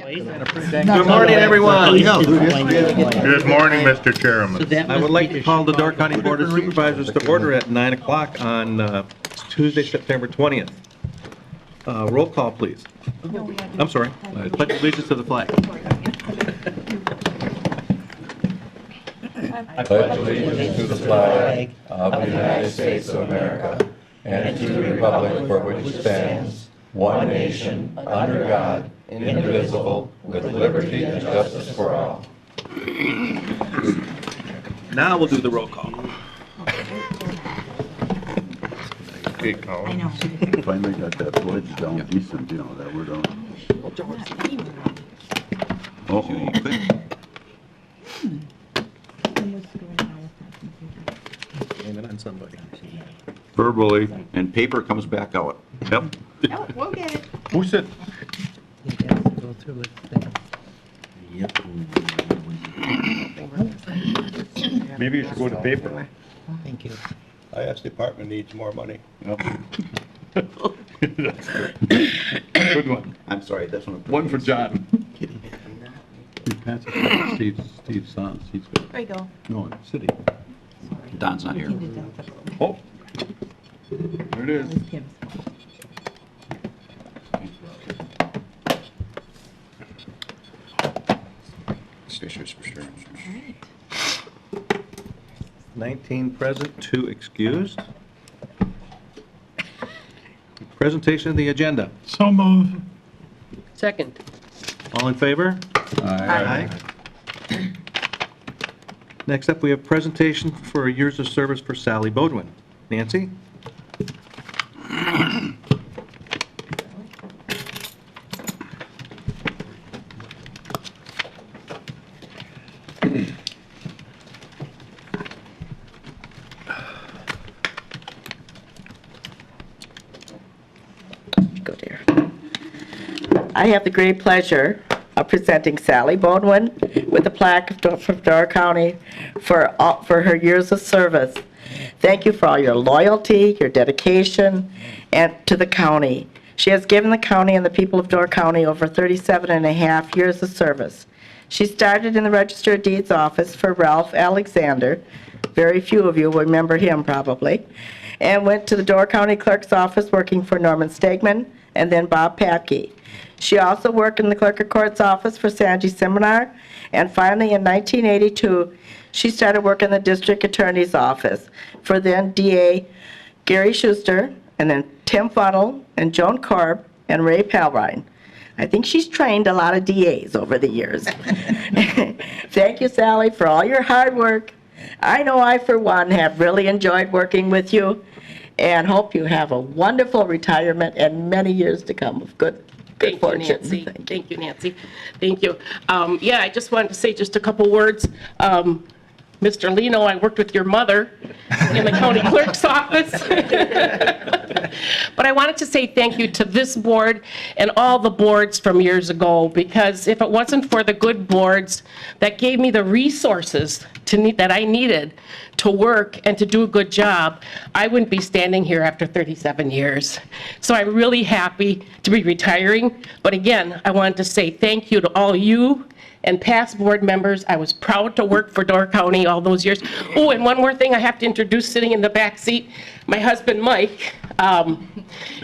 Good morning, everyone. Good morning, Mr. Chairman. I would like to call the Door County Board of Supervisors to order at 9 o'clock on Tuesday, September 20th. Roll call, please. I'm sorry. Pledge allegiance to the flag. I pledge allegiance to the flag of the United States of America and to the republic for which it stands, one nation, under God, indivisible, with liberty and justice for all. Now we'll do the roll call. Okay, Colin. Finally got that pledge down decent, you know, that we're done. Uh-oh. Blame it on somebody. Verbally, and paper comes back out. Yep. Oh, we'll get it. Who said? Maybe you should go to paper. Thank you. IS department needs more money. Yep. Good one. I'm sorry, that's One for John. Steve's son, Steve's good. There you go. No, city. Don's not here. Oh, there it is. Statues for sure. 19 present, 2 excused. Presentation of the agenda. So move. Second. All in favor? Aye. Next up, we have presentation for years of service for Sally Bodwin. Nancy? Go there. I have the great pleasure of presenting Sally Bodwin with a plaque from Door County for her years of service. Thank you for all your loyalty, your dedication, and to the county. She has given the county and the people of Door County over 37 and a half years of service. She started in the Register of Deeds office for Ralph Alexander. Very few of you will remember him probably. And went to the Door County Clerk's office working for Norman Stegman and then Bob Patke. She also worked in the Clerk of Court's office for Sanji Seminar, and finally in 1982, she started working in the District Attorney's office for then DA Gary Schuster, and then Tim Funnell, and Joan Korb, and Ray Palrine. I think she's trained a lot of DAs over the years. Thank you, Sally, for all your hard work. I know I, for one, have really enjoyed working with you, and hope you have a wonderful retirement and many years to come of good fortune. Nancy. Thank you, Nancy. Thank you. Yeah, I just wanted to say just a couple words. Mr. Lino, I worked with your mother in the county clerk's office. But I wanted to say thank you to this board and all the boards from years ago, because if it wasn't for the good boards that gave me the resources that I needed to work and to do a good job, I wouldn't be standing here after 37 years. So I'm really happy to be retiring. But again, I wanted to say thank you to all you and past board members. I was proud to work for Door County all those years. Oh, and one more thing I have to introduce sitting in the back seat, my husband, Mike.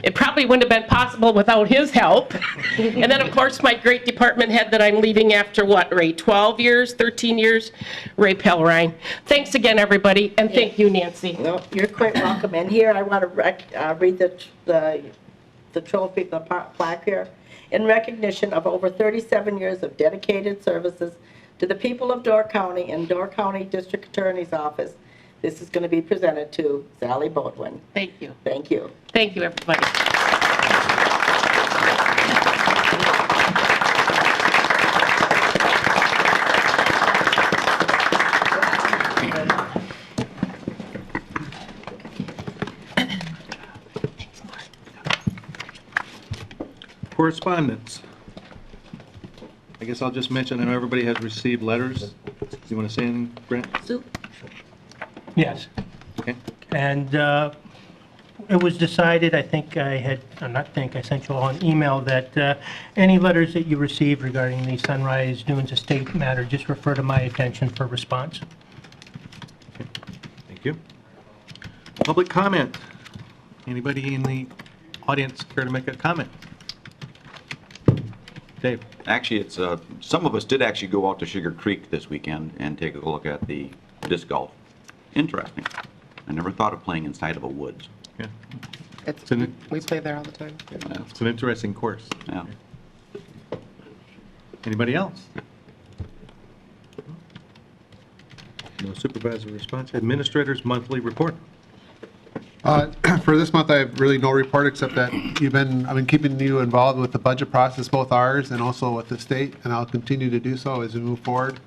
It probably wouldn't have been possible without his help. And then, of course, my great department head that I'm leaving after what, Ray, 12 years, 13 years, Ray Palrine. Thanks again, everybody, and thank you, Nancy. No, you're quite welcome. And here I want to read the trophy, the plaque here. In recognition of over 37 years of dedicated services to the people of Door County and Door County District Attorney's Office, this is going to be presented to Sally Bodwin. Thank you. Thank you. Thank you, everybody. Correspondence. I guess I'll just mention, I know everybody has received letters. You want to say anything, Brent? Sue? Yes, Okay. and it was decided, I think I had, I sent you all an email that any letters that you receive regarding the Sunrise Dunes Estate matter, just refer to my attention for response. Thank you. Public comment. Anybody in the audience care to make a comment? Dave? Actually, it's, some of us did actually go out to Sugar Creek this weekend and take a look at the disc golf. Interesting. I never thought of playing inside of a woods. Yeah. It's, an- we play there all the time. It's an interesting course. Yeah. Anybody else? No supervisor response. Administrator's monthly report. For this month, I have really no report except that I've been keeping you involved with the budget process, both ours and also with the state, and I'll continue to do so as we move forward.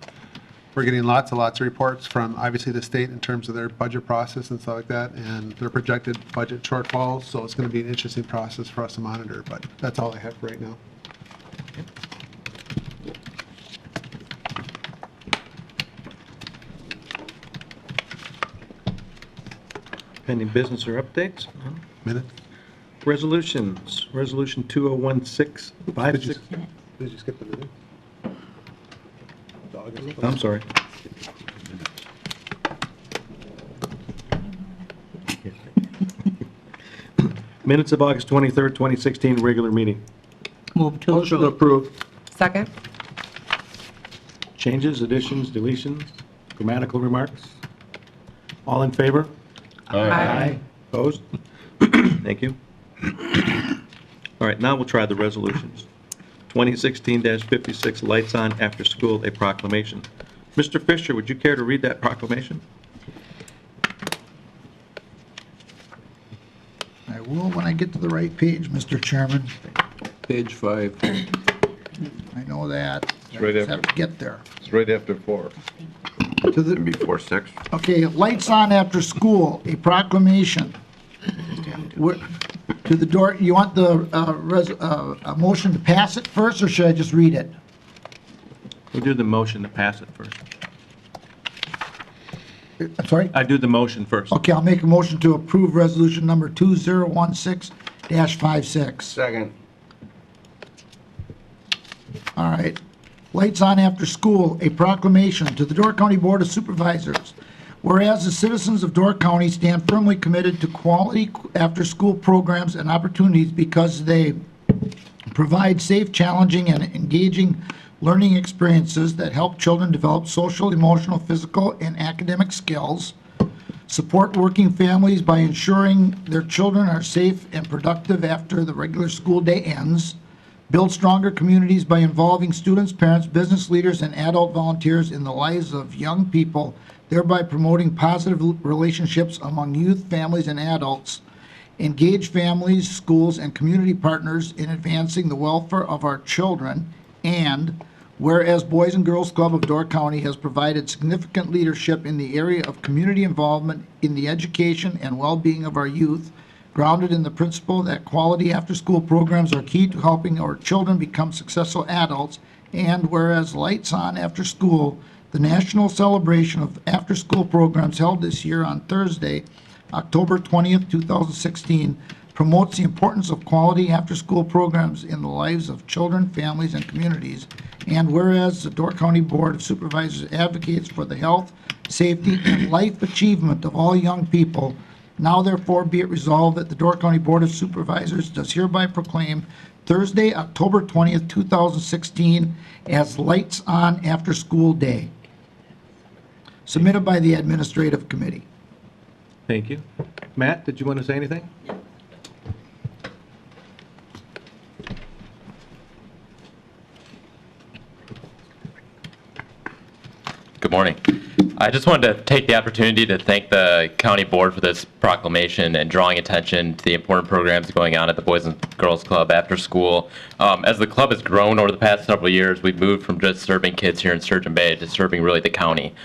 We're getting lots and lots of reports from, obviously, the state in terms of their budget process and stuff like that, and their projected budget shortfalls, so it's going to be an interesting process for us to monitor, but that's all I have for right now. Pending business or updates? No. Minute? Resolutions. Resolution 2016-56. Did you skip the minute? I'm sorry. Minutes of August 23rd, 2016, regular meeting. Move to Motion to approve. Second? Changes, additions, deletions, grammatical remarks? All in favor? Aye. Opposed? Thank you. All right, now we'll try the resolutions. 2016-56, Lights On After School, a proclamation. Mr. Fisher, would you care to read that proclamation? I will when I get to the right page, Mr. Chairman. Page 5. I know that. It's right Just after. have to get there. It's right after 4. To the, Before 6. okay, Lights On After School, a proclamation. To the door, you want the a motion to pass it first, or should I just read it? We'll do the motion to pass it first. I'm sorry? I do the motion first. Okay, I'll make a motion to approve resolution number 2016-56. Second. All right. Lights On After School, a proclamation to the Door County Board of Supervisors. Whereas the citizens of Door County stand firmly committed to quality after-school programs and opportunities because they provide safe, challenging, and engaging learning experiences that help children develop social, emotional, physical, and academic skills, support working families by ensuring their children are safe and productive after the regular school day ends, build stronger communities by involving students, parents, business leaders, and adult volunteers in the lives of young people, thereby promoting positive relationships among youth, families, and adults, engage families, schools, and community partners in advancing the welfare of our children, and whereas Boys and Girls Club of Door County has provided significant leadership in the area of community involvement in the education and well-being of our youth, grounded in the principle that quality after-school programs are key to helping our children become successful adults, and whereas Lights On After School, the national celebration of after-school programs held this year on Thursday, October 20th, 2016, promotes the importance of quality after-school programs in the lives of children, families, and communities, and whereas the Door County Board of Supervisors advocates for the health, safety, and life achievement of all young people, now therefore be it resolved that the Door County Board of Supervisors does hereby proclaim Thursday, October 20th, 2016 as Lights On After School Day. Submitted by the Administrative Committee. Thank you. Matt, did you want to say anything? Good morning. I just wanted to take the opportunity to thank the county board for this proclamation and drawing attention to the important programs going on at the Boys and Girls Club after school. As the club has grown over the past several years, we've moved from just serving kids here in Sturgeon Bay to serving really the county.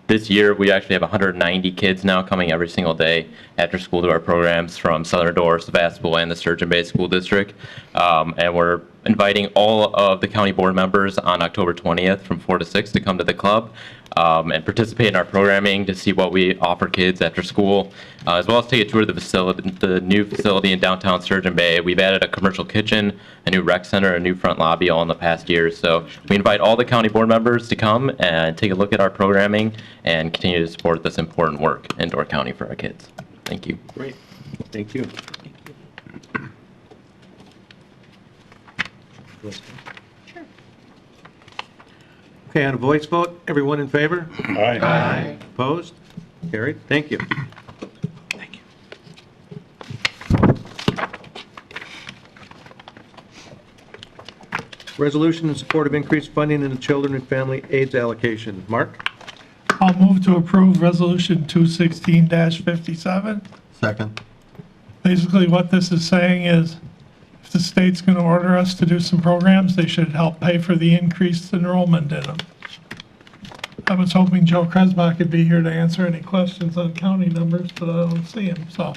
This year, we actually have 190 kids now coming every single day after school to our programs from Southern Door, Sebastopol, and the Sturgeon Bay School District. And we're inviting all of the county board members on October 20th from 4 to 6 to come to the club and participate in our programming to see what we offer kids after school, as well as take a tour of the facility, the new facility in downtown Sturgeon Bay. We've added a commercial kitchen, a new rec center, a new front lobby all in the past year. So we invite all the county board members to come and take a look at our programming and continue to support this important work in Door County for our kids. Thank you. Great. Thank you. Okay, on a voice vote, everyone in favor? Aye. Opposed? Carried. Thank you. Thank you. Resolution in support of increased funding in the Children and Family AIDS allocation. Mark? I'll move to approve Resolution 216-57. Second. Basically, what this is saying is, if the state's going to order us to do some programs, they should help pay for the increased enrollment in them. I was hoping Joe Kresbach could be here to answer any questions on county numbers, but I don't see him, so.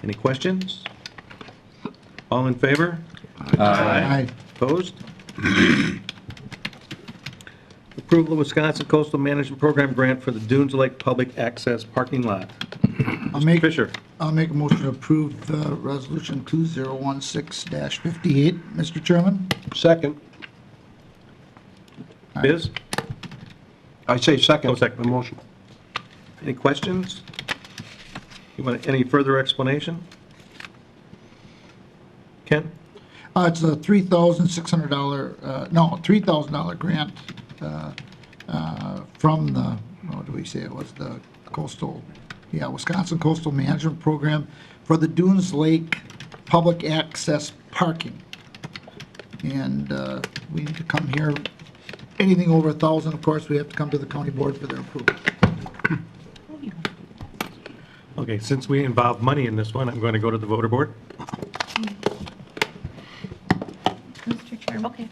Any questions? All in favor? Aye. Opposed? Approval of Wisconsin Coastal Management Program grant for the Dunes Lake Public Access Parking Lot. Mr. Fisher. I'll make a motion to approve Resolution 2016-58, Mr. Chairman. Second. Biz? I say second. Oh, second. The motion. Any questions? You want any further explanation? Ken? It's a $3,000 grant from the, what do we say, it was the Wisconsin Coastal Management Program for the Dunes Lake Public Access Parking. And we need to come here, anything over 1,000, of course, we have to come to the county board for their approval. Okay, since we involve money in this one, I'm going to go to the voter board. Mr. Chairman? Okay.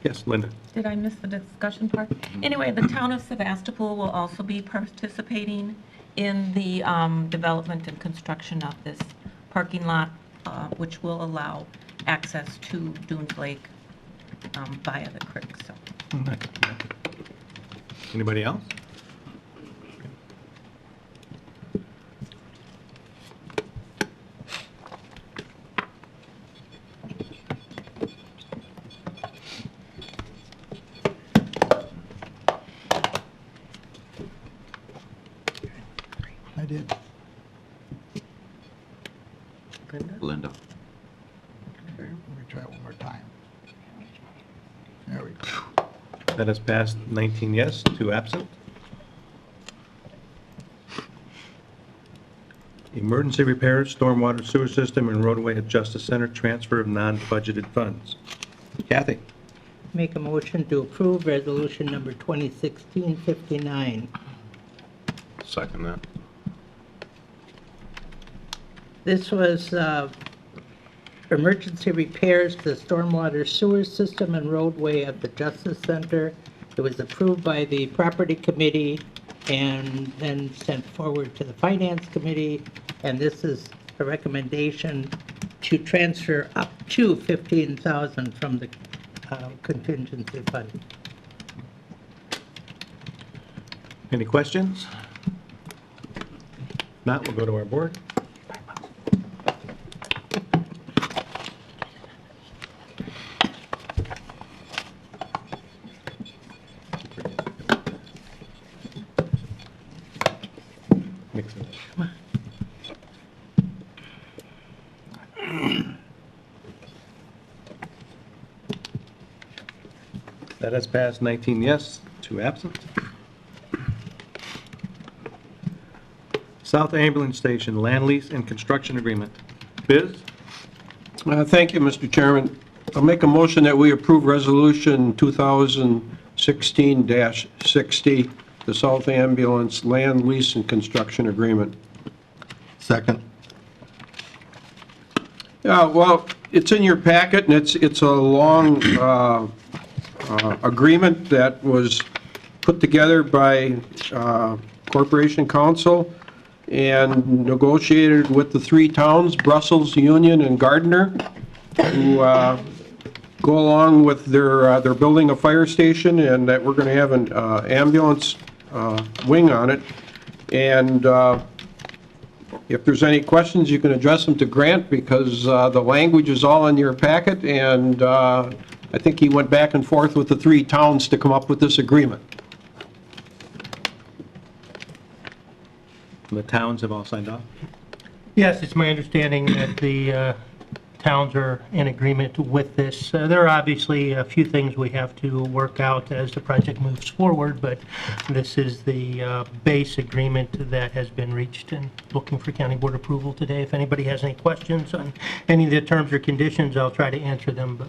Yes, Linda. Did I miss the discussion part? Anyway, the town of Sevastopol will also be participating in the development and construction of this parking lot, which will allow access to Dunes Lake via the creek, so. Anybody else? I did. Linda. Let me try it one more time. There we go. That has passed 19 yes, 2 absent. Emergency repairs, stormwater sewer system, and roadway at Justice Center, transfer of non-budgeted funds. Kathy? Make a motion to approve resolution number 2016-59. Second that. This was emergency repairs to the stormwater sewer system and roadway at the Justice Center. It was approved by the Property Committee and then sent forward to the Finance Committee. And this is a recommendation to transfer up to $15,000 from the contingency fund. Any questions? Not, we'll go to our board. Mix it. That has passed 19 yes, 2 absent. South Ambulance Station, land lease and construction agreement. Biz? Thank you, Mr. Chairman. I'll make a motion that we approve Resolution 2016-60, the South Ambulance Land Lease and Construction Agreement. Second. Well, it's in your packet, and it's a long agreement that was put together by Corporation Council and negotiated with the 3 towns, Brussels, Union, and Gardner, to go along with their building a fire station, and that we're going to have an ambulance wing on it. And if there's any questions, you can address them to Grant, because the language is all in your packet, and I think he went back and forth with the 3 towns to come up with this agreement. The towns have all signed off? Yes, it's my understanding that the towns are in agreement with this. There are obviously a few things we have to work out as the project moves forward, but this is the base agreement that has been reached, and looking for county board approval today. If anybody has any questions on any of the terms or conditions, I'll try to answer them. But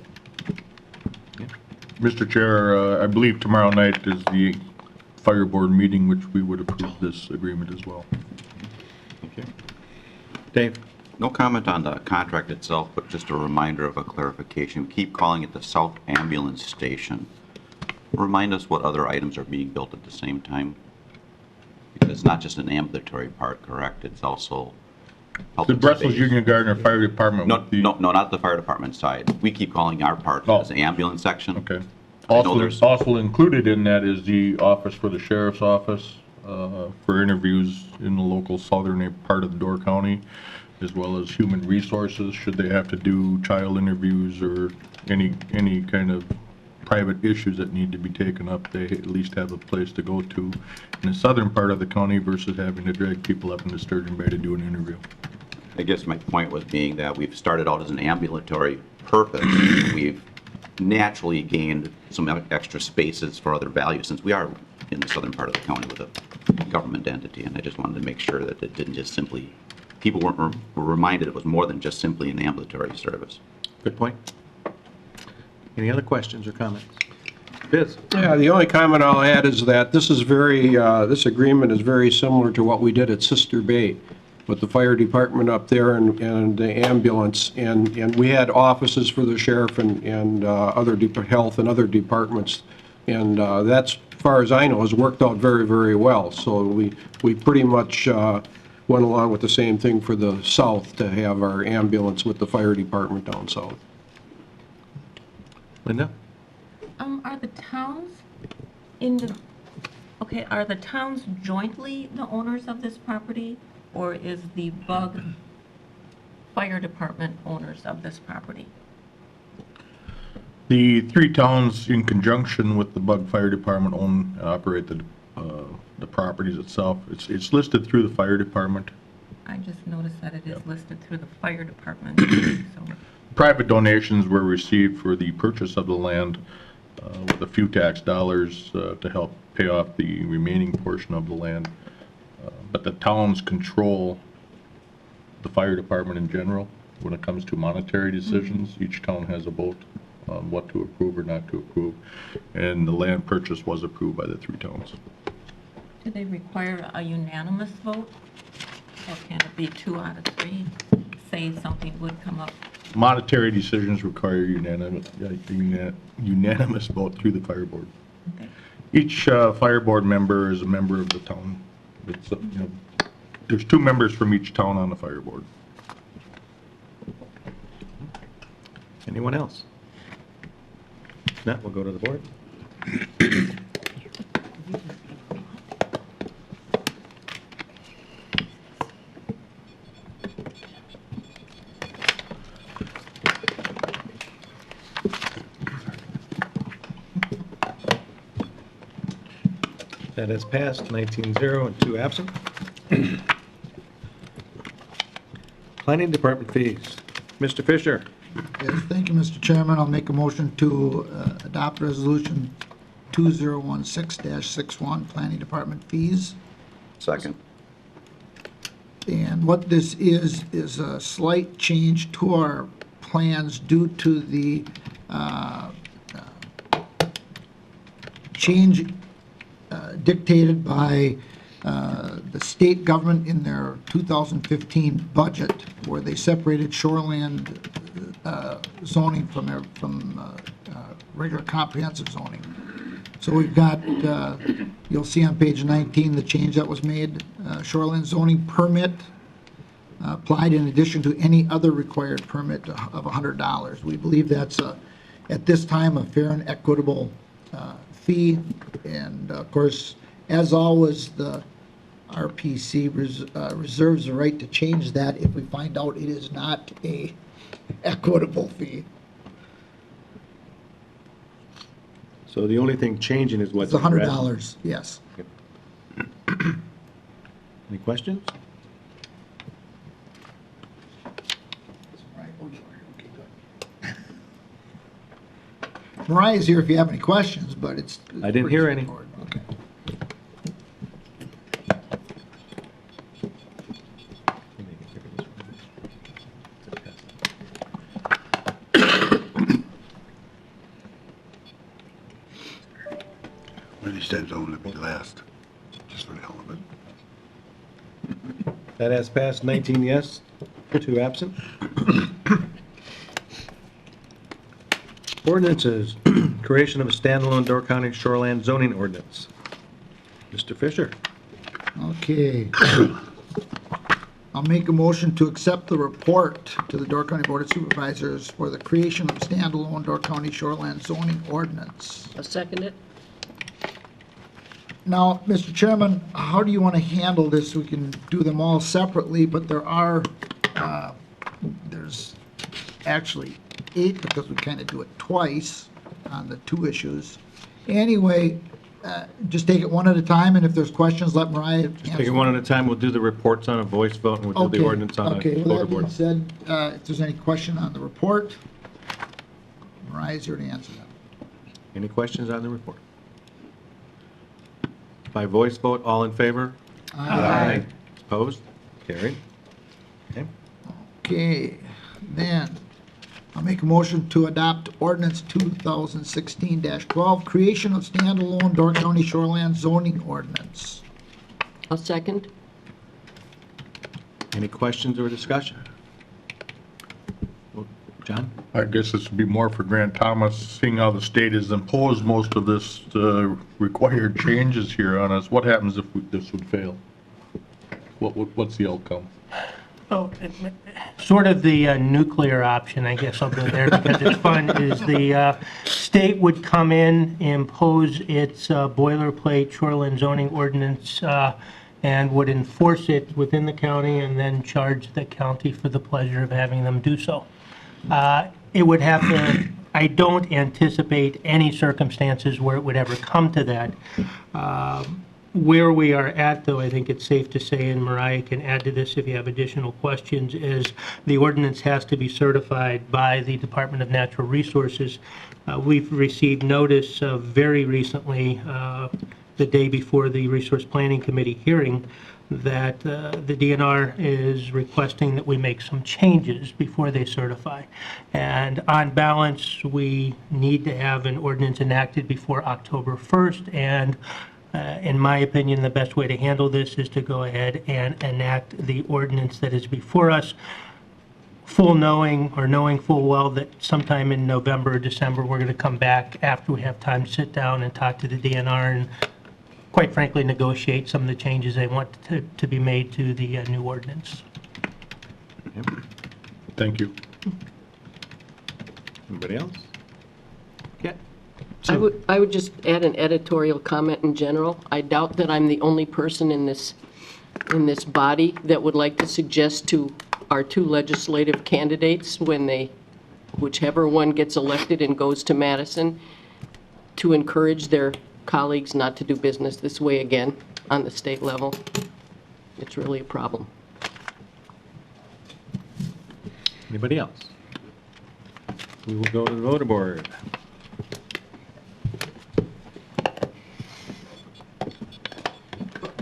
Mr. Chair, I believe tomorrow night is the fire board meeting, which we would approve this agreement as well. Okay. Dave? No comment on the contract itself, but just a reminder of a clarification. We keep calling it the South Ambulance Station. Remind us what other items are being built at the same time. Because it's not just an ambulatory part, correct? It's also The public Brussels space. Union Gardner Fire Department. No, with the- no, not the fire department side. We keep calling our part Oh. as the ambulance section. Okay. I know there's- Also included in that is the office for the sheriff's office, for interviews in the local southern part of Door County, as well as human resources, should they have to do child interviews or any kind of private issues that need to be taken up, they at least have a place to go to in the southern part of the county versus having to drag people up into Sturgeon Bay to do an interview. I guess my point was being that we've started out as an ambulatory purpose. We've naturally gained some extra spaces for other values, since we are in the southern part of the county with a government entity, and I just wanted to make sure that it didn't just simply, people were reminded it was more than just simply an ambulatory service. Good point. Any other questions or comments? Biz? Yeah, the only comment I'll add is that this is this agreement is very similar to what we did at Sister Bay with the fire department up there and the ambulance, and we had offices for the sheriff and other health and other departments, and that's, as far as I know, has worked out very, very well. So we pretty much went along with the same thing for the south, to have our ambulance with the fire department down south. Linda? Are the towns are the towns jointly the owners of this property, or is the Bug Fire Department owners of this property? The 3 towns, in conjunction with the Bug Fire Department, own and operate the properties itself. It's listed through the fire department. I just noticed that it is listed through the fire department. So. Private donations were received for the purchase of the land, with a few tax dollars to help pay off the remaining portion of the land. But the towns control the fire department in general when it comes to monetary decisions. Each town has a vote on what to approve or not to approve, and the land purchase was approved by the 3 towns. Do they require a unanimous vote, or can it be 2 out of 3? Say something would come up. Monetary decisions require unanimous vote through the fire board. Okay. Each fire board member is a member of the town. It's, there's 2 members from each town on the fire board. Anyone else? If not, we'll go to the board. That has passed, 19-0 and 2 absent. Planning Department fees. Mr. Fisher? Yes, thank you, Mr. Chairman. I'll make a motion to adopt Resolution 2016-61, Planning Department fees. Second. And what this is a slight change to our plans due to the change dictated by the state government in their 2015 budget, where they separated shoreland zoning from regular comprehensive zoning. So we've got, you'll see on page 19, the change that was made. Shoreline zoning permit applied in addition to any other required permit of $100. We believe that's, at this time, a fair and equitable fee. And of course, as always, the RPC reserves the right to change that if we find out it is not a equitable fee. So the only thing changing is what's. It's $100, yes. Any questions? Mariah's here if you have any questions, but it's. I didn't hear any. Okay. One of these times I want to be last, just for the hell of it. That has passed, 19 yes, 2 absent. Ordinances, creation of a standalone Door County shoreland zoning ordinance. Mr. Fisher. Okay. I'll make a motion to accept the report to the Door County Board of Supervisors for the creation of standalone Door County shoreland zoning ordinance. I'll second it. Now, Mr. Chairman, how do you want to handle this? We can do them all separately, but there are, there's actually 8 because we kind of do it twice on the 2 issues. Anyway, just take it one at a time, and if there's questions, let Mariah answer. Take it one at a time. We'll do the reports on a voice vote, and we'll do the ordinance on a Okay, with voter that being board. said, if there's any question on the report, Mariah's here to answer them. Any questions on the report? By voice vote, all in favor? Aye. Opposed? Carried. Okay. Okay, then, I'll make a motion to adopt ordinance 2016-12, creation of standalone Door County shoreland zoning ordinance. I'll second. Any questions or discussion? Well, John? I guess this would be more for Grant Thomas, seeing how the state has imposed most of this required changes here on us. What happens if this would fail? What's the outcome? Oh, sort of the nuclear option, I guess I'll go there because it's fun, is the state would come in, impose its boilerplate shoreline zoning ordinance, and would enforce it within the county and then charge the county for the pleasure of having them do so. It would have to, I don't anticipate any circumstances where it would ever come to that. Where we are at, though, I think it's safe to say, and Mariah can add to this if you have additional questions, is the ordinance has to be certified by the Department of Natural Resources. We've received notice very recently, the day before the Resource Planning Committee hearing, that the DNR is requesting that we make some changes before they certify. And on balance, we need to have an ordinance enacted before October 1st, and in my opinion, the best way to handle this is to go ahead and enact the ordinance that is before us, knowing full well that sometime in November or December, we're going to come back after we have time to sit down and talk to the DNR and, quite frankly, negotiate some of the changes they want to be made to the new ordinance. Thank you. Anybody else? Yeah. I would just add an editorial comment in general. I doubt that I'm the only person in this body that would like to suggest to our 2 legislative candidates whichever one gets elected and goes to Madison, to encourage their colleagues not to do business this way again on the state level. It's really a problem. Anybody else? We will go to the voter board.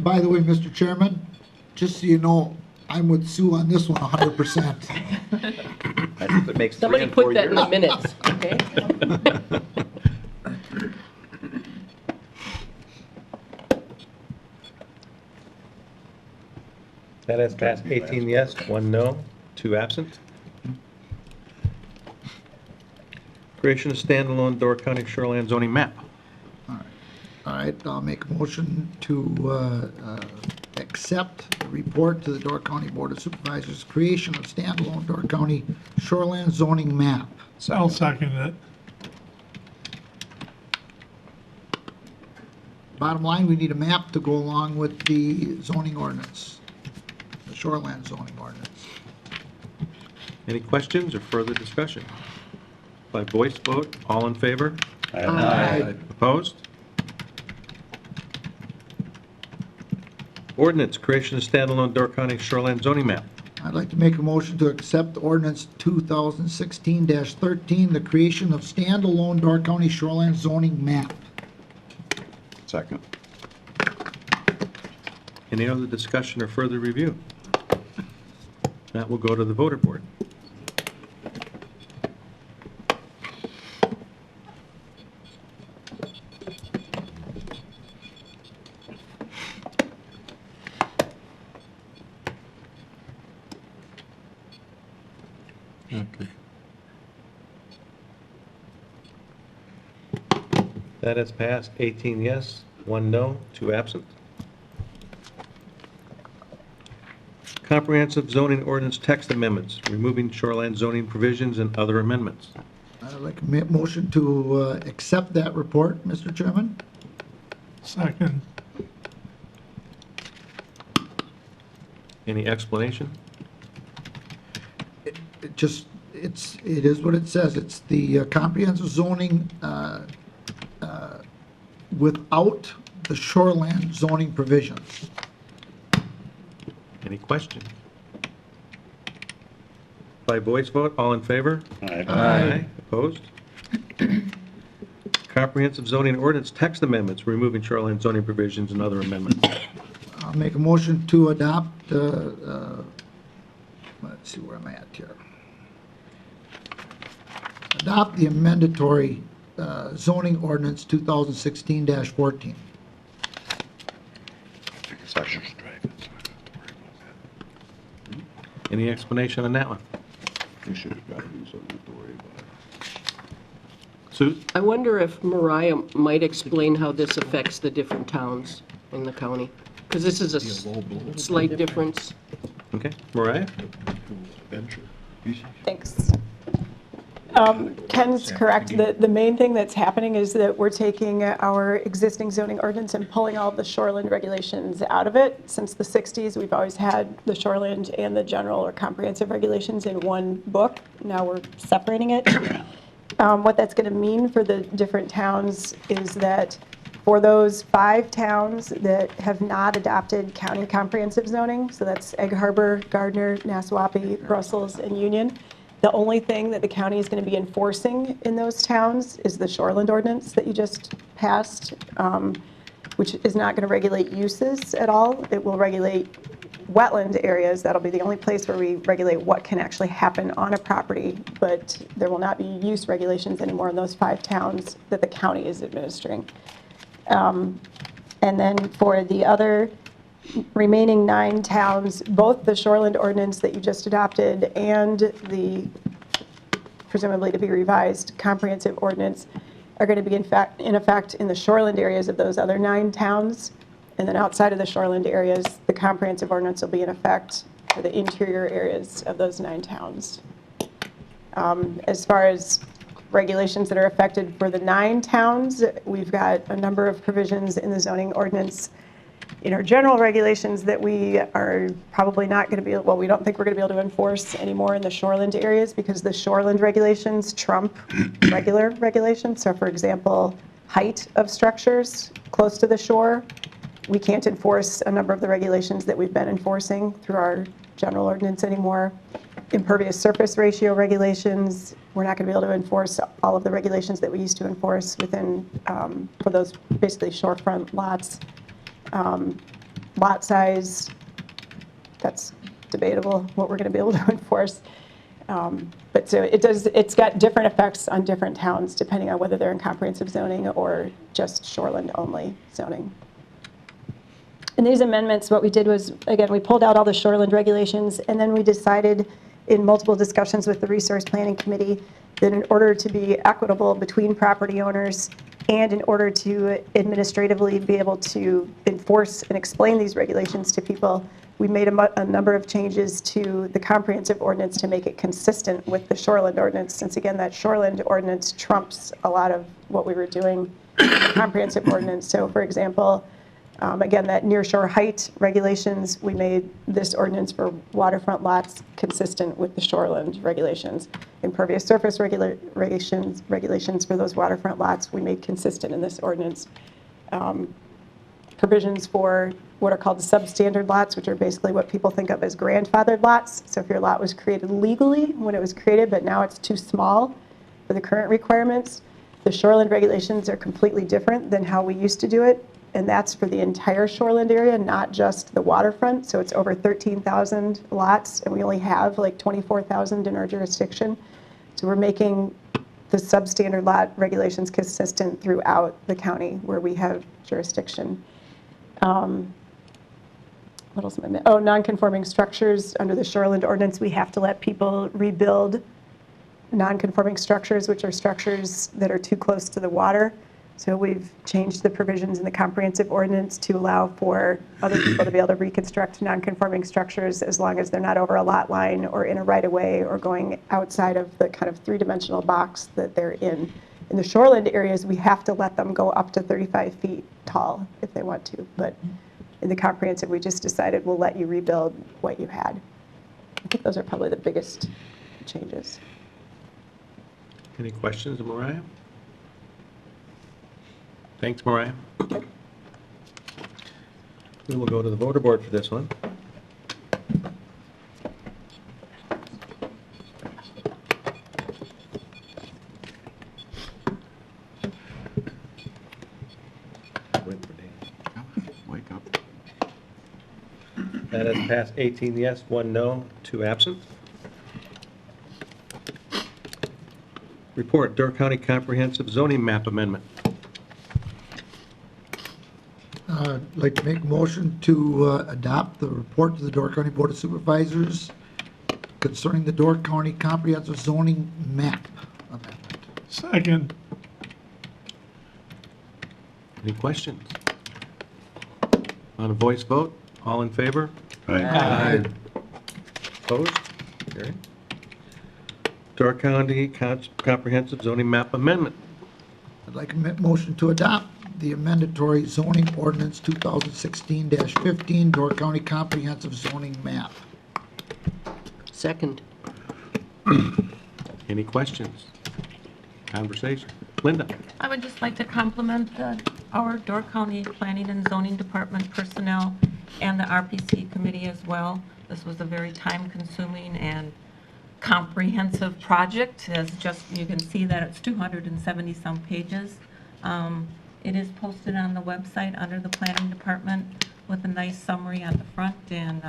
By the way, Mr. Chairman, just so you know, I'm with Sue on this one 100%. That makes 3 Somebody and 4 put that in the years. minutes, okay? That has passed 18 yes, 1 no, 2 absent. Creation of standalone Door County shoreline zoning map. All right, I'll make a motion to accept the report to the Door County Board of Supervisors, creation of standalone Door County shoreland zoning map. I'll second it. Bottom line, we need a map to go along with the zoning ordinance, the shoreland zoning ordinance. Any questions or further discussion? By voice vote, all in favor? Aye. Opposed? Ordinance, creation of standalone Door County shoreline zoning map. I'd like to make a motion to accept ordinance 2016-13, the creation of standalone Door County shoreland zoning map. Second. Any other discussion or further review? That will go to the voter board. Okay. That has passed, 18 yes, 1 no, 2 absent. Comprehensive zoning ordinance text amendments, removing shoreline zoning provisions and other amendments. I'd like a motion to accept that report, Mr. Chairman. Second. Any explanation? It is what it says. It's the comprehensive zoning without the shoreland zoning provisions. Any question? By voice vote, all in favor? Aye. Opposed? Comprehensive zoning ordinance text amendments, removing shoreline zoning provisions and other amendments. I'll make a motion to adopt, let's see where I'm at here. Adopt the amendatory zoning ordinance 2016-14. Second. Any explanation on that one? You should have got to do something to worry about. Sue? I wonder if Mariah might explain how this affects the different towns in the county, because this is a slight difference. Okay, Mariah? Thanks. Ken's correct. The main thing that's happening is that we're taking our existing zoning ordinance and pulling all the shoreland regulations out of it. Since the 60s, we've always had the shoreland and the general or comprehensive regulations in one book. Now we're separating it. What that's going to mean for the different towns is that for those 5 towns that have not adopted county comprehensive zoning, so that's Egg Harbor, Gardner, Nassauwappi, Brussels, and Union, the only thing that the county is going to be enforcing in those towns is the shoreland ordinance that you just passed, which is not going to regulate uses at all. It will regulate wetland areas. That'll be the only place where we regulate what can actually happen on a property, but there will not be use regulations anymore in those 5 towns that the county is administering. And then for the other remaining 9 towns, both the shoreland ordinance that you just adopted and the presumably to be revised comprehensive ordinance are going to be in effect in the shoreland areas of those other 9 towns. And then outside of the shoreland areas, the comprehensive ordinance will be in effect for the interior areas of those 9 towns. As far as regulations that are affected for the 9 towns, we've got a number of provisions in the zoning ordinance in our general regulations that we are probably not going to be, well, we don't think we're going to be able to enforce anymore in the shoreland areas because the shoreland regulations trump regular regulations. So for example, height of structures close to the shore, we can't enforce a number of the regulations that we've been enforcing through our general ordinance anymore. Impervious surface ratio regulations, we're not going to be able to enforce all of the regulations that we used to enforce within, for those basically shorefront lots. Lot size, that's debatable what we're going to be able to enforce. But so it's got different effects on different towns depending on whether they're in comprehensive zoning or just shoreland only zoning. In these amendments, what we did was, again, we pulled out all the shoreland regulations and then we decided in multiple discussions with the Resource Planning Committee that in order to be equitable between property owners and in order to administratively be able to enforce and explain these regulations to people, we made a number of changes to the comprehensive ordinance to make it consistent with the shoreland ordinance, since again, that shoreland ordinance trumps a lot of what we were doing in the comprehensive ordinance. So for example, again, that near shore height regulations, we made this ordinance for waterfront lots consistent with the shoreland regulations. Impervious surface regulations for those waterfront lots, we made consistent in this ordinance. Provisions for what are called the substandard lots, which are basically what people think of as grandfathered lots. So if your lot was created legally when it was created, but now it's too small for the current requirements, the shoreland regulations are completely different than how we used to do it. And that's for the entire shoreland area, not just the waterfront. So it's over 13,000 lots, and we only have like 24,000 in our jurisdiction. So we're making the substandard lot regulations consistent throughout the county where we have jurisdiction. What else am I missing? Oh, non-conforming structures. Under the shoreland ordinance, we have to let people rebuild non-conforming structures, which are structures that are too close to the water. So we've changed the provisions in the comprehensive ordinance to allow for other people to be able to reconstruct non-conforming structures as long as they're not over a lot line or in a right-of-way or going outside of the kind of three-dimensional box that they're in. In the shoreland areas, we have to let them go up to 35 feet tall if they want to. But in the comprehensive, we just decided we'll let you rebuild what you had. I think those are probably the biggest changes. Any questions of Mariah? Thanks, Mariah. We will go to the voter board for this one. Wake up. That has passed 18 yes, 1 no, 2 absent. Report, Door County Comprehensive Zoning Map Amendment. I'd like to make a motion to adopt the report to the Door County Board of Supervisors concerning the Door County Comprehensive Zoning Map Amendment. Second. Any questions? On a voice vote, all in favor? Aye. Opposed? Carried. Door County Comprehensive Zoning Map Amendment. I'd like a motion to adopt the amendatory zoning ordinance 2016-15 Door County Comprehensive Zoning Map. Second. Any questions? Conversation? Linda? I would just like to compliment our Door County Planning and Zoning Department personnel and the RPC committee as well. This was a very time-consuming and comprehensive project. As just, you can see that it's 270-some pages. It is posted on the website under the Planning Department with a nice summary at the front, and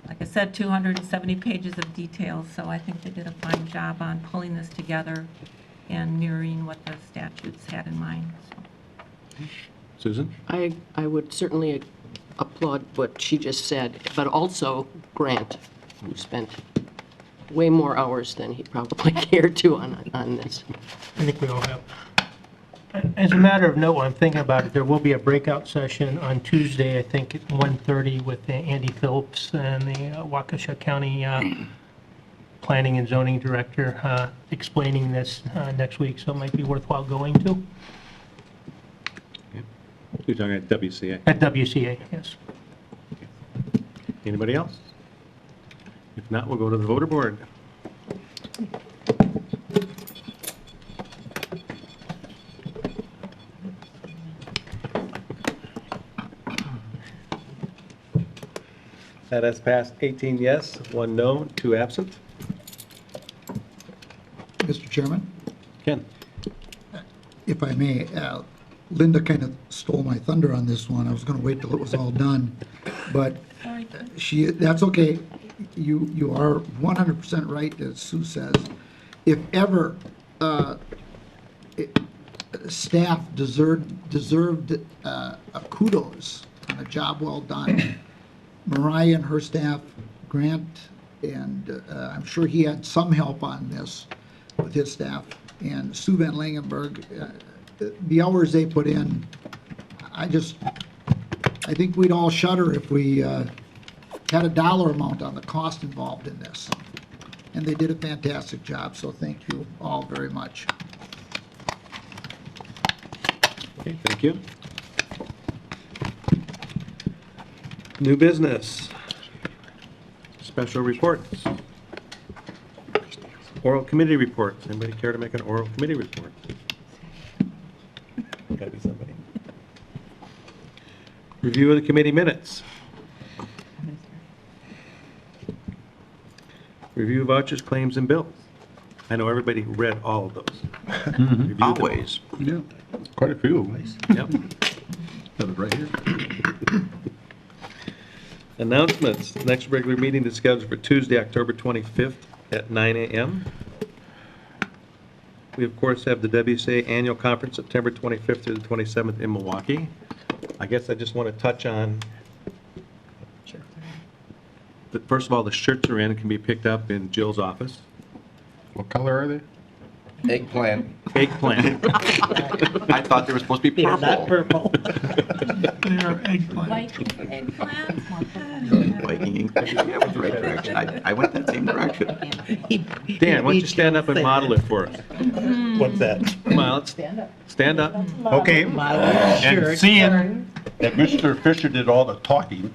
like I said, 270 pages of details, so I think they did a fine job on pulling this together and mirroring what the statutes had in mind. So. Susan? I would certainly applaud what she just said, but also Grant, who spent way more hours than he probably cared to on this. I think we all have. As a matter of note, while I'm thinking about it, there will be a breakout session on Tuesday, I think at 1:30 with Andy Phillips and the Waukesha County Planning and Zoning Director explaining this next week, so it might be worthwhile going to. You're talking at WCA? At WCA, yes. Anybody else? If not, we'll go to the voter board. That has passed 18 yes, 1 no, 2 absent. Mr. Chairman, Ken? if I may, Linda kind of stole my thunder on this one. I was going to wait till it was all done, but that's okay. You are 100% right, as Sue says. If ever staff deserved a kudos on a job well done, Mariah and her staff, Grant and I'm sure he had some help on this with his staff. And Sue Van Langenberg, the hours they put in, I think we'd all shudder if we had a dollar amount on the cost involved in this. And they did a fantastic job, so thank you all very much. Okay, thank you. New business. Special reports. Oral committee reports. Anybody care to make an oral committee report? Gotta be somebody. Review of the committee minutes. Review vouchers, claims, and bills. I know everybody read all of those. Reviewed them all. Always. Yeah, quite a few. Yep. Have it right here. Announcements. Next regular meeting is scheduled for Tuesday, October 25th at 9 a.m. We, of course, have the WCA Annual Conference, September 25th through the 27th in Milwaukee. I guess I just want to touch on, first of all, the shirts are in, can be picked up in Jill's office. What color are they? Eggplant. Eggplant. I thought they were supposed to be purple. purple. They are eggplant. Viking ink. Yeah, I went the right direction. I went that same direction. Dan, why don't you stand up and model it for us? What's that? Come on, let's stand up. Okay, and seeing that Mr. Fisher did all the talking,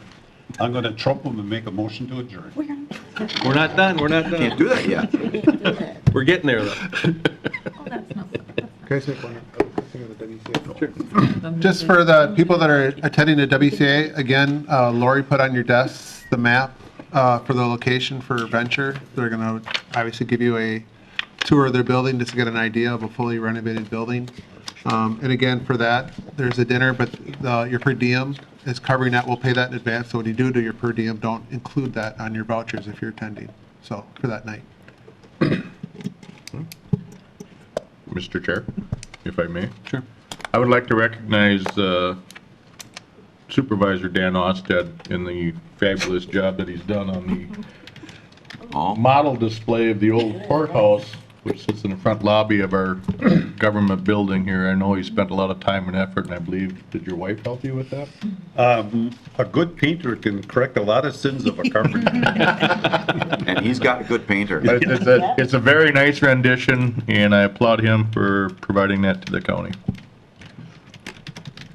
I'm going to trump him and make a motion to adjourn. We're not done, we're not done. Can't do that yet. We're getting there, though. Can I say one thing of the WCA? Just for the people that are attending the WCA, again, Lori put on your desks the map for the location for Venture. They're going to obviously give you a tour of their building just to get an idea of a fully renovated building. And again, for that, there's a dinner, but your per diem is covering that. We'll pay that in advance. So when you do your per diem, don't include that on your vouchers if you're attending. So for that night. Mr. Chair, if I may. Sure. I would like to recognize Supervisor Dan Austad in the fabulous job that he's done on the model display of the old courthouse, which sits in the front lobby of our government building here. I know he spent a lot of time and effort, and I believe, did your wife help you with that? A good painter can correct a lot of sins of a carpenter. And he's got a good painter. But it's a very nice rendition, and I applaud him for providing that to the county.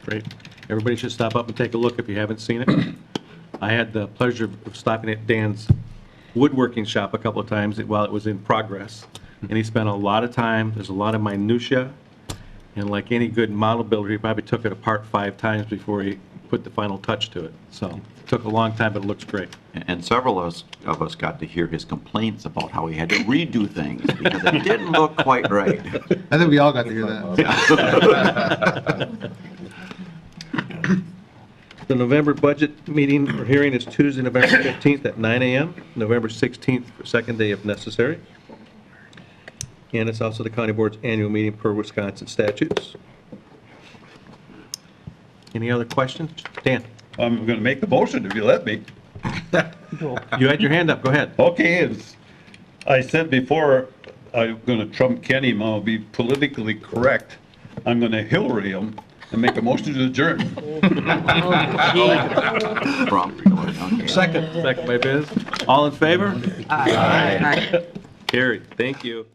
Great. Everybody should stop up and take a look if you haven't seen it. I had the pleasure of stopping at Dan's woodworking shop a couple of times while it was in progress. And he spent a lot of time, there's a lot of minutia, and like any good model builder, he probably took it apart 5 times before he put the final touch to it. So it took a long time, but it looks great. And several of us got to hear his complaints about how he had to redo things because it didn't look quite right. I think we all got to hear that. The November budget meeting or hearing is Tuesday, November 15th at 9 a.m., November 16th for second day if necessary. And it's also the county board's annual meeting per Wisconsin statutes. Any other questions? Dan? I'm going to make the motion if you let me. You had your hand up, go ahead. Okay, as I said before, I'm going to trump Kenny, I'll be politically correct. I'm going to Hillary him and make a motion to adjourn. Second by Biz. All in favor? Aye. Carried. Thank you.